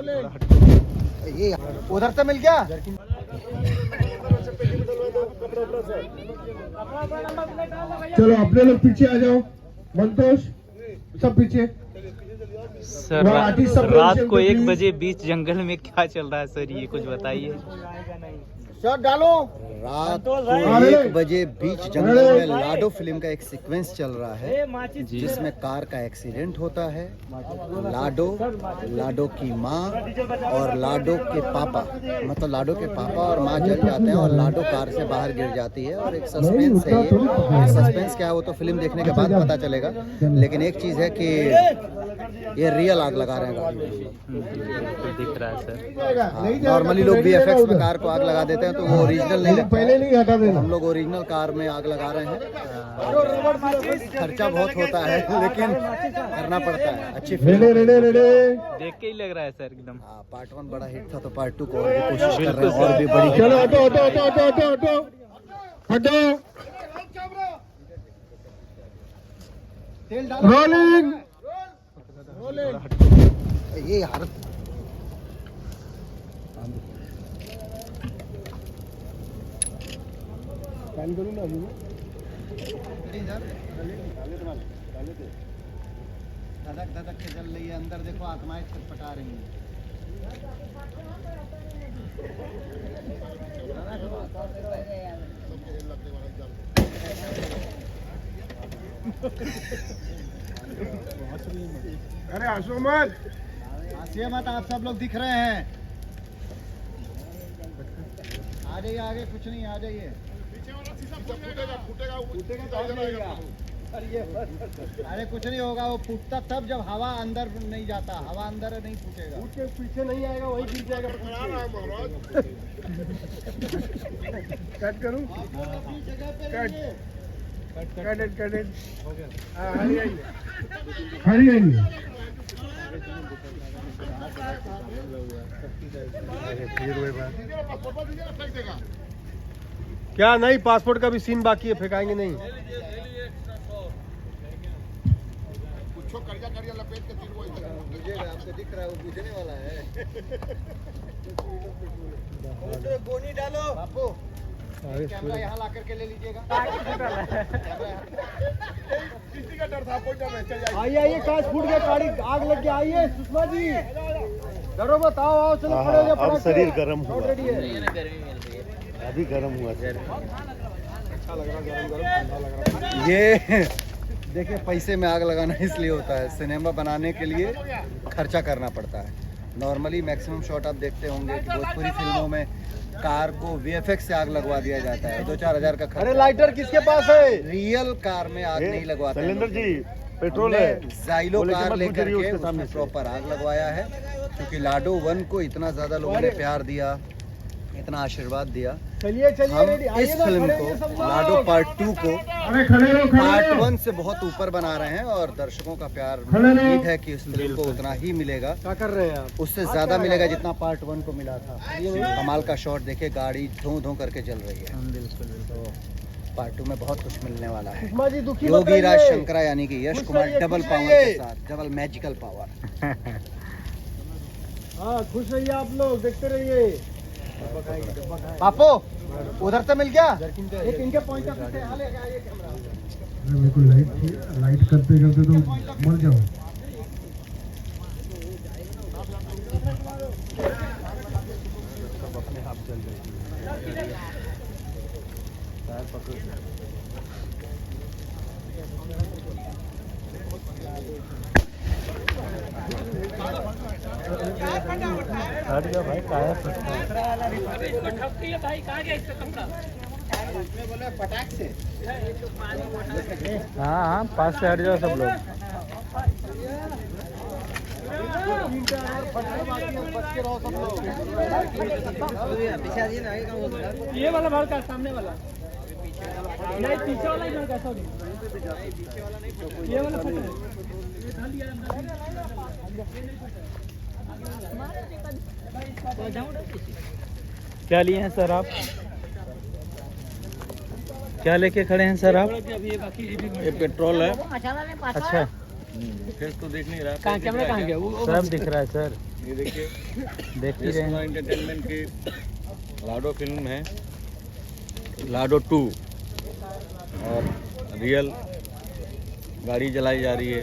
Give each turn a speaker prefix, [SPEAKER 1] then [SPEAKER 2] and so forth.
[SPEAKER 1] चलो अपने लोग पीछे आ जाओ, मंतोष सब पीछे।
[SPEAKER 2] सर
[SPEAKER 1] सब
[SPEAKER 2] रात को
[SPEAKER 1] प्लीज।
[SPEAKER 2] 1 बजे बीच जंगल में क्या चल रहा है सर, ये कुछ बताइए।
[SPEAKER 3] शॉट डालो।
[SPEAKER 4] रात को 1 बजे बीच जंगल में लाडो फिल्म का एक सीक्वेंस चल रहा है जिसमें कार का एक्सीडेंट होता है। लाडो, लाडो की माँ और लाडो के पापा, मतलब लाडो के पापा और माँ जल जाते हैं और लाडो कार से बाहर गिर जाती है। और एक सस्पेंस है ये, सस्पेंस क्या है वो तो फिल्म देखने के बाद पता चलेगा। लेकिन एक चीज़ है कि ये रियल आग लगा रहे हैं गाड़ी में।
[SPEAKER 2] दिख रहा है सर।
[SPEAKER 4] नॉर्मली लोग VFX में कार को आग लगा देते हैं तो वो ओरिजिनल नहीं लगता
[SPEAKER 1] पहले नहीं हटा देना।
[SPEAKER 4] हम लोग ओरिजिनल कार में आग लगा रहे हैं। खर्चा बहुत होता है लेकिन करना पड़ता है। अच्छी फिल्म
[SPEAKER 2] देख के ही लग रहा है सर एकदम।
[SPEAKER 4] पार्ट 1 बड़ा हिट था तो पार्ट 2 को और भी कोशिश कर रहे हैं और भी बड़ी।
[SPEAKER 1] चलो हटो हटो हटो हटो हटो हटो हटो। रोलिंग।
[SPEAKER 4] ये यार धधक धधक के जल रही है, अंदर देखो आत्माएं छटपटा रही हैं।
[SPEAKER 1] अरे हंसो मत,
[SPEAKER 4] हंसिए मत, आप सब लोग दिख रहे हैं। आ जाइए आगे, कुछ नहीं, आ जाइए। अरे कुछ नहीं होगा, वो फूटता तब जब हवा अंदर नहीं जाता, हवा अंदर नहीं फूटेगा।
[SPEAKER 1] उसके पीछे नहीं आएगा, वही गिर जाएगा। कट करूं? कट हो गया। हरी आइए। क्या नहीं, पासपोर्ट का भी सीन बाकी है, फेंकाएंगे नहीं।
[SPEAKER 4] आपको दिख रहा है वो बुझने वाला है।
[SPEAKER 3] गोनी डालो
[SPEAKER 4] बापू, कैमरा यहाँ ला करके ले लीजिएगा।
[SPEAKER 3] आइए आइए, कांच फूट गया, गाड़ी आग लग गया। आइए सुषमा जी, डरो मत, आओ आओ, चलो खड़े हो जाओ।
[SPEAKER 1] अब शरीर गर्म हुआ,
[SPEAKER 3] रेडी है।
[SPEAKER 1] अभी गर्म हुआ। अच्छा लग रहा, गरम गरम ठंडा लग रहा।
[SPEAKER 4] ये देखिए, पैसे में आग लगाना इसलिए होता है, सिनेमा बनाने के लिए खर्चा करना पड़ता है। नॉर्मली मैक्सिमम शॉट आप देखते होंगे कि भोजपुरी फिल्मों में कार को VFX से आग लगवा दिया जाता है, 2-4 हज़ार का खर्चा।
[SPEAKER 3] अरे लाइटर किसके पास है?
[SPEAKER 4] रियल कार में आग नहीं लगवाते।
[SPEAKER 1] शैलेंद्र जी, पेट्रोल है।
[SPEAKER 4] जाइलो कार लेकर के
[SPEAKER 1] उसके
[SPEAKER 4] उसमें
[SPEAKER 1] सामने
[SPEAKER 4] प्रॉपर आग लगवाया है, क्योंकि लाडो 1 को इतना ज्यादा लोगों ने प्यार दिया, इतना आशीर्वाद दिया।
[SPEAKER 3] चलिए चलिए,
[SPEAKER 4] हम
[SPEAKER 3] रेडी।
[SPEAKER 4] इस फिल्म को, लाडो पार्ट 2 को
[SPEAKER 1] अरे खड़े रहो,
[SPEAKER 4] पार्ट 1 से बहुत ऊपर बना रहे हैं और दर्शकों का प्यार उम्मीद है कि इस फिल्म को उतना ही मिलेगा,
[SPEAKER 3] क्या कर रहे हैं आप?
[SPEAKER 4] उससे ज्यादा मिलेगा जितना पार्ट 1 को मिला था। कमाल का शॉट देखिए, गाड़ी धो धो करके जल रही है।
[SPEAKER 2] बिल्कुल
[SPEAKER 4] तो पार्ट 2 में बहुत कुछ मिलने वाला है।
[SPEAKER 3] सुषमा जी दुखी मत
[SPEAKER 4] योगी राज
[SPEAKER 3] रहिए।
[SPEAKER 4] शंकरा यानी कि यश
[SPEAKER 3] खुश
[SPEAKER 4] कुमार
[SPEAKER 3] रहिए,
[SPEAKER 4] डबल
[SPEAKER 3] खुश
[SPEAKER 4] पावर
[SPEAKER 3] रहिए।
[SPEAKER 4] के साथ, डबल मैजिकल पावर।
[SPEAKER 3] हाँ खुश रहिए आप लोग, देखते रहिए।
[SPEAKER 4] बापू, उधर से मिल गया।
[SPEAKER 3] एक इनके पॉइंट ऑफ व्यू से यहाँ लेके आइए कैमरा।
[SPEAKER 1] मेरे को लाइट करते करते तो मर जाओ।
[SPEAKER 4] अपने आप चल रही
[SPEAKER 1] हट गया भाई, काया फटका।
[SPEAKER 4] पटाख से।
[SPEAKER 2] हाँ हाँ, पास से हट जाओ सब लोग।
[SPEAKER 3] ये वाला भाग का सामने वाला नहीं, पीछे वाला ही भाग का, सॉरी ये वाला फटा है।
[SPEAKER 2] क्या लिए हैं सर आप? क्या लेके खड़े हैं सर आप?
[SPEAKER 3] ये पेट्रोल है।
[SPEAKER 2] अच्छा,
[SPEAKER 3] फेस तो देख नहीं रहा। कैमरा कहाँ गया? वो
[SPEAKER 2] सब दिख रहा है सर।
[SPEAKER 1] ये देखिए
[SPEAKER 2] देख ही रहे हैं।
[SPEAKER 1] एंटरटेनमेंट की लाडो फिल्म है, लाडो 2, और रियल गाड़ी जलाई जा रही है।